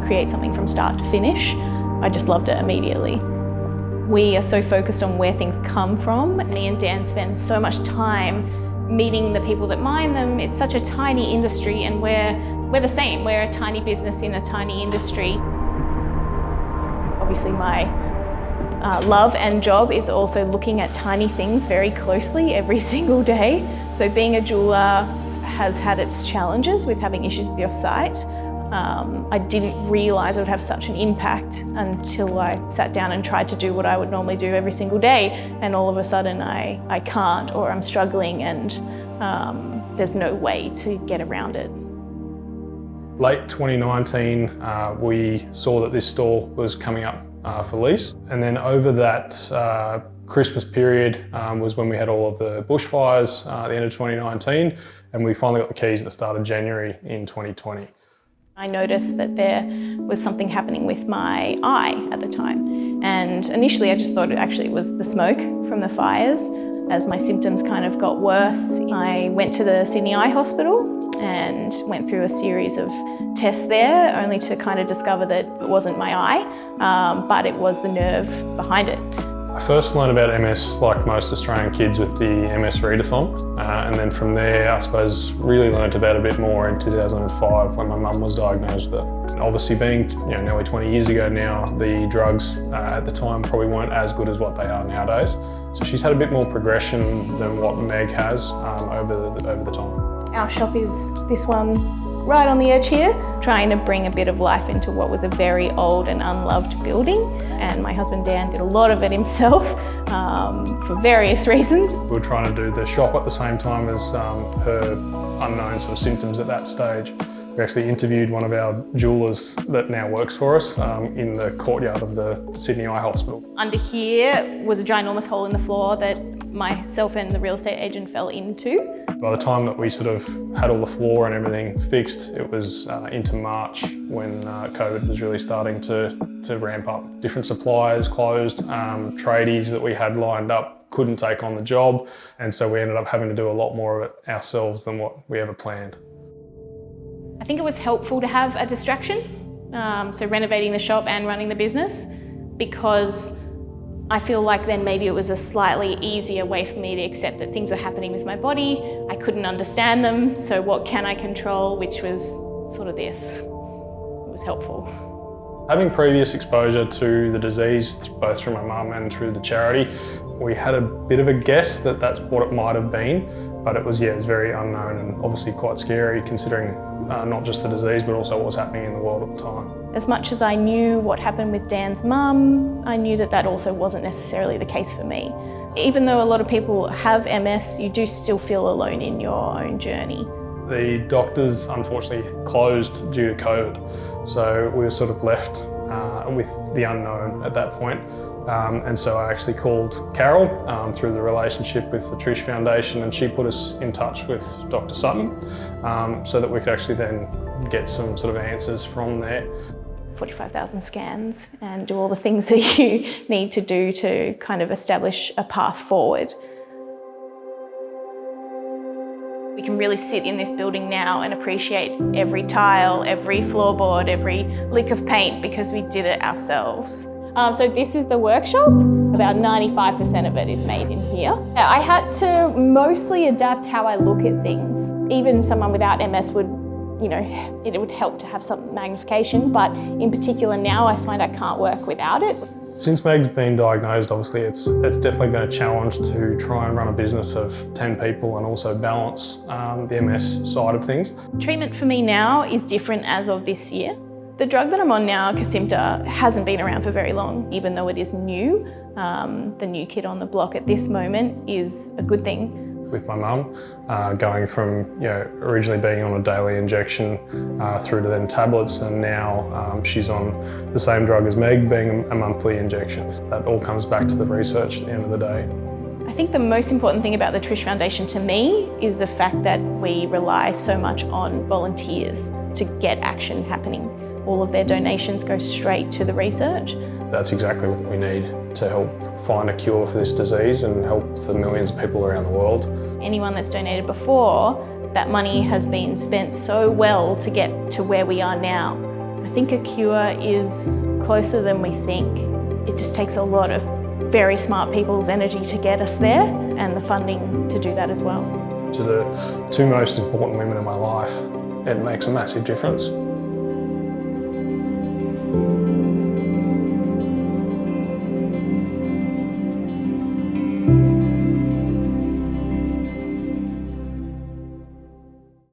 create something from start to finish, I just loved it immediately. We are so focused on where things come from. Me and Dan spend so much time meeting the people that mine them. It's such a tiny industry, and we're the same. We're a tiny business in a tiny industry. Obviously my love and job is also looking at tiny things very closely every single day. So being a jeweler has had its challenges with having issues with your sight. I didn't realise it would have such an impact until I sat down and tried to do what I would normally do every single day, and all of a sudden I can't, or I'm struggling, and there's no way to get around it. Late 2019, we saw that this store was coming up for lease, and then over that Christmas period was when we had all of the bushfires at the end of 2019, and we finally got the keys at the start of January in 2020. I noticed that there was something happening with my eye at the time, and initially I just thought it was the smoke from the fires. As my symptoms kind of got worse, I went to the Sydney Eye Hospital and went through a series of tests there, only to kind of discover that it wasn't my eye, but it was the nerve behind it. I first learned about MS, like most Australian kids, with the MS readathon, and then from there I suppose really learnt about it a bit more in 2005 when my mum was diagnosed with it. And obviously being nearly 20 years ago now, the drugs at the time probably weren't as good as what they are nowadays. So she's had a bit more progression than what Meg has over the time. Our shop is this one right on the edge here, trying to bring a bit of life into what was a very old and unloved building. And my husband Dan did a lot of it himself for various reasons. We were trying to do the shop at the same time as her unknown sort of symptoms at that stage. We actually interviewed one of our jewellers that now works for us in the courtyard of the Sydney Eye Hospital. Under here was a ginormous hole in the floor that myself and the real estate agent fell into. By the time that we sort of had all the floor and everything fixed, it was into March when COVID was really starting to ramp up. Different suppliers closed, tradies that we had lined up couldn't take on the job, and so we ended up having to do a lot more of it ourselves than what we ever planned. I think it was helpful to have a distraction, so renovating the shop and running the business, because I feel like then maybe it was a slightly easier way for me to accept that things were happening with my body. I couldn't understand them, so what can I control, which was sort of this. It was helpful. Having previous exposure to the disease, both through my mum and through the charity, we had a bit of a guess that that's what it might have been, but it was very unknown and obviously quite scary considering not just the disease, but also what was happening in the world at the time. As much as I knew what happened with Dan's mum, I knew that that also wasn't necessarily the case for me. Even though a lot of people have MS, you do still feel alone in your own journey. The doctors unfortunately closed due to COVID, so we were sort of left with the unknown at that point. And so I actually called Carol through the relationship with the Trish Foundation, and she put us in touch with Dr. Sutton so that we could actually then get some sort of answers from there. 45,000 scans and do all the things that you need to do to kind of establish a path forward. We can really sit in this building now and appreciate every tile, every floorboard, every lick of paint, because we did it ourselves. So this is the workshop. About 95% of it is made in here. I had to mostly adapt how I look at things. Even someone without MS would, it would help to have some magnification, but in particular now I find I can't work without it. Since Meg's been diagnosed, obviously it's definitely been a challenge to try and run a business of 10 people and also balance the MS side of things. Treatment for me now is different as of this year. The drug that I'm on now, Kesimpta, hasn't been around for very long, even though it is new. The new kid on the block at this moment is a good thing. With my mum, going from originally being on a daily injection through to then tablets, and now she's on the same drug as Meg, being a monthly injection. That all comes back to the research at the end of the day. I think the most important thing about the Trish Foundation to me is the fact that we rely so much on volunteers to get action happening. All of their donations go straight to the research. That's exactly what we need to help find a cure for this disease and help the millions of people around the world. Anyone that's donated before, that money has been spent so well to get to where we are now. I think a cure is closer than we think. It just takes a lot of very smart people's energy to get us there and the funding to do that as well. To the two most important women in my life, it makes a massive difference.